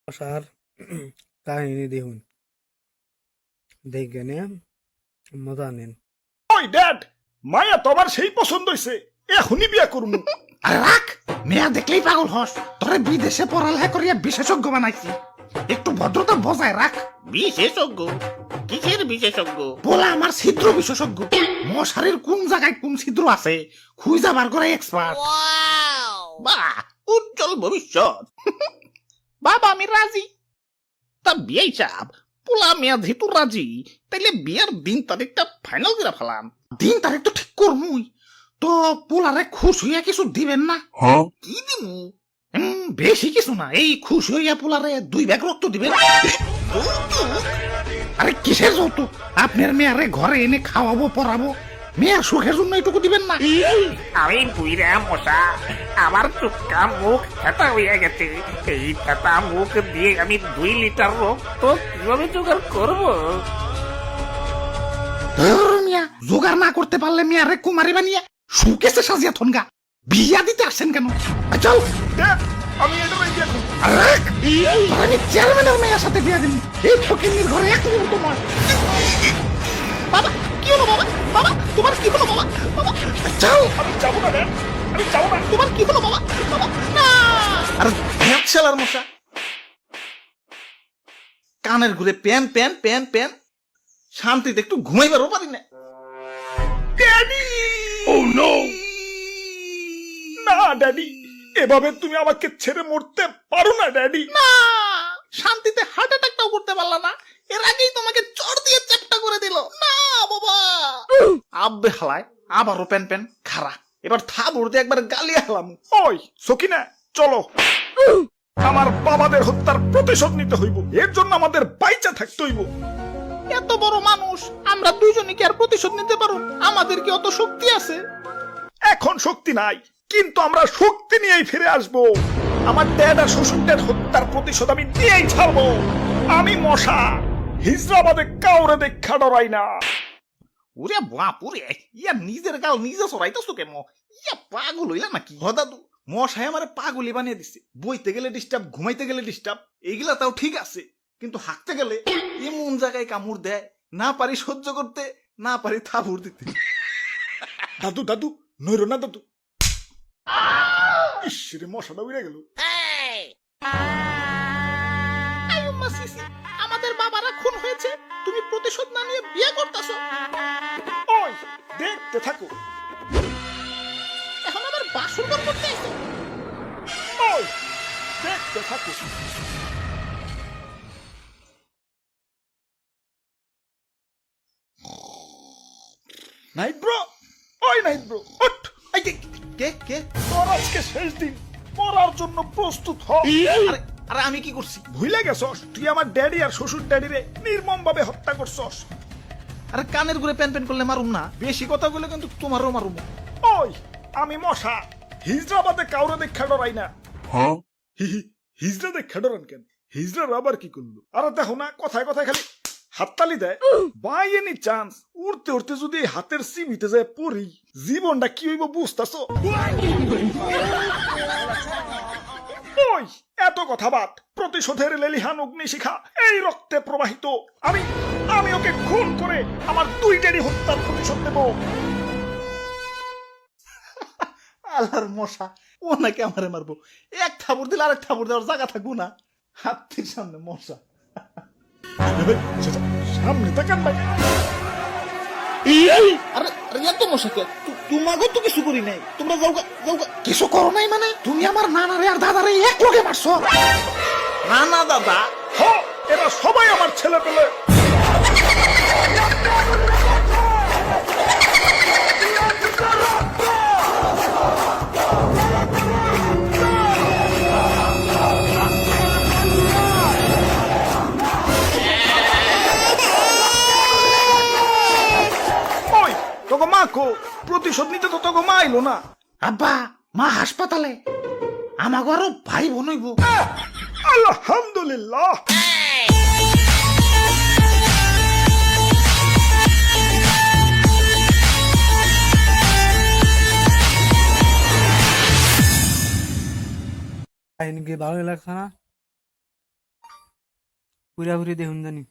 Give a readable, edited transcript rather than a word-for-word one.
আসার কাহিনী দেখুন, দেখে নিয়ে মজা নেন। ওই ড্যাড, মায়া তোমার সেই পছন্দ হইছে, এখনই বিয়া করুন। আরে রাখ, মেয়া দেখলেই পাগল হস। তোরে বিদেশে পড়ালেখা করিয়া বিশেষজ্ঞ বানাইছি, একটু ভদ্রতা বজায় রাখ। বিশেষজ্ঞ? কিসের বিশেষজ্ঞ? বলা আমার ছিদ্র বিশেষজ্ঞ। মশারির কোন জায়গায় কোন ছিদ্র আছে খুঁজা বার করে এক্সপার্ট। বাহ, উজ্জ্বল ভবিষ্যৎ। বাবা আমি রাজি। তা বিয়ে সাহেব, পোলা মেয়া যেহেতু রাজি, তাইলে বিয়ার দিন তারিখটা ফাইনাল করে ফেলাম। দিন তারিখ তো ঠিক করমুই, তো পোলারে খুশ হইয়া কিছু দিবেন না? কি দিমু? বেশি কিছু না, এই খুশ হইয়া পোলারে 2 ব্যাগ রক্ত দিবেন। আরে কিসের যৌতুক? আপনার মেয়ারে ঘরে এনে খাওয়াবো পড়াবো, মেয়ার সুখের জন্য এটুকু দিবেন না? আমি বুইরা মশা, আমার চুক্কা মুখ ফেটা হইয়া গেছে। এই ফেটা মুখ দিয়ে আমি 2 লিটার রক্ত কিভাবে জোগাড় করবো? ধর মিয়া, জোগাড় না করতে পারলে মেয়ারে কুমারী বানিয়ে সুকেসে সাজিয়া থনগা। বিয়া দিতে আসছেন কেন? চল। ড্যাড, আমি এটা বিয়া করব। আমি চেয়ারম্যানের মেয়ের সাথে বিয়া দিন, এই ফকিন্নির ঘরে এক মুহূর্ত নয়। বাবা কি হলো? বাবা বাবা তোমার কি হলো? বাবা বাবা চল। আমি যাবো না ড্যাড, আমি যাবো না। তোমার কি হলো? বাবা বাবা না। আর ভ্যাকশালার মশা, কানের ঘুরে প্যান প্যান প্যান প্যান, শান্তিতে একটু ঘুমাইবারও পারি না। ড্যাডি! ও নো! না ড্যাডি, এভাবে তুমি আমাকে ছেড়ে মরতে পারো না ড্যাডি। না, শান্তিতে হার্ট অ্যাটাকটাও করতে পারলা না, এর আগেই তোমাকে চড় দিয়ে চ্যাপটা করে দিল। না বাবা। আব্বে হালায় আবারও প্যান প্যান খারা, এবার থাবুর দিয়ে একবার গালি হালাম। ওই সকিনা, চলো। আমার বাবাদের হত্যার প্রতিশোধ নিতে হইব, এর জন্য আমাদের বাইচা থাকতে হইব। এত বড় মানুষ আমরা দুইজনে কি আর প্রতিশোধ নিতে পারো? আমাদের কি অত শক্তি আছে? এখন শক্তি নাই, কিন্তু আমরা শক্তি নিয়েই ফিরে আসব। আমার ড্যাড আর শ্বশুরদের হত্যার প্রতিশোধ আমি নিয়েই ছাড়বো। আমি মশা, হিজরাবাদে কাউরে দেখা ডরাই না। ওরে বাপুরে, ইয়া নিজের গাল নিজে সরাইতেছো কেন? ইয়া পাগল হইলা নাকি? হ দাদু, মশাই আমারে পাগলি বানিয়ে দিচ্ছে। বইতে গেলে ডিস্টার্ব, ঘুমাইতে গেলে ডিস্টার্ব, এইগুলা তাও ঠিক আছে, কিন্তু হাঁকতে গেলে এমন জায়গায় কামড় দেয়, না পারি সহ্য করতে, না পারি থাবুর দিতে। দাদু দাদু, নইরো না দাদু। ইসরে মশাটা উড়ে গেল। আইয়ুম্মা সিসি, আমাদের বাবারা খুন হয়েছে, তুমি প্রতিশোধ না নিয়ে বিয়ে করতেছো। ওই দেখতে থাকো। এখন আবার বাসর ঘর করতে এসো। ওই দেখতে থাকো। নাইট ব্রো, ওই নাইট ব্রো, ওঠ। এই কে কে কে? তোর আজকে শেষ দিন, মরার জন্য প্রস্তুত হ। আরে আরে আমি কি করছি? ভুলে গেছস তুই আমার ড্যাডি আর শ্বশুর ড্যাডিরে নির্মম ভাবে হত্যা করছস। আরে কানের ঘুরে প্যান প্যান করলে মারুম না, বেশি কথা বলে কিন্তু তোমারও মারুম। ওই আমি মশা, হিজরাবাদে কাউরে দেখা ডরাই না। হিজরা দেখা ডরান কেন? হিজরা আবার কি করলো? আরে দেখো না, কথায় কথায় খালি হাততালি দেয়। বাই এনি চান্স উড়তে উড়তে যদি এই হাতের সিমিতে যায় পড়ি, জীবনটা কি হইব বুঝতাছো? ওই এত কথা বাদ, প্রতিশোধের লেলিহান অগ্নিশিখা এই রক্তে প্রবাহিত। আমি আমি ওকে খুন করে আমার 2 ড্যাডি হত্যার প্রতিশোধ নেব। আল্লাহর মশা, ও নাকি আমারে মারবো। এক থাবুর দিলে আরেক থাবুর দেওয়ার জায়গা থাকবো না। হাতির সামনে মশা। সামনে তাকান ভাই। আরে আরে এত মশাকে তোমাকে তো কিছু করি নাই, তোমরা যাও যাও। কিছু করো নাই মানে? তুমি আমার নানারে আর দাদারে এক লগে মারছো। না না দাদা, হ, এরা সবাই আমার ছেলে পেলে। ওই তোকে মা কো, প্রতিশোধ নিতে তো তোকে মা আইলো না। আব্বা মা হাসপাতালে, আমাকে আরো ভাই বোন হইব। আলহামদুলিল্লাহ। কাহিনী কি ভালো লাগছে না? পুরাপুরি দেখুন জানি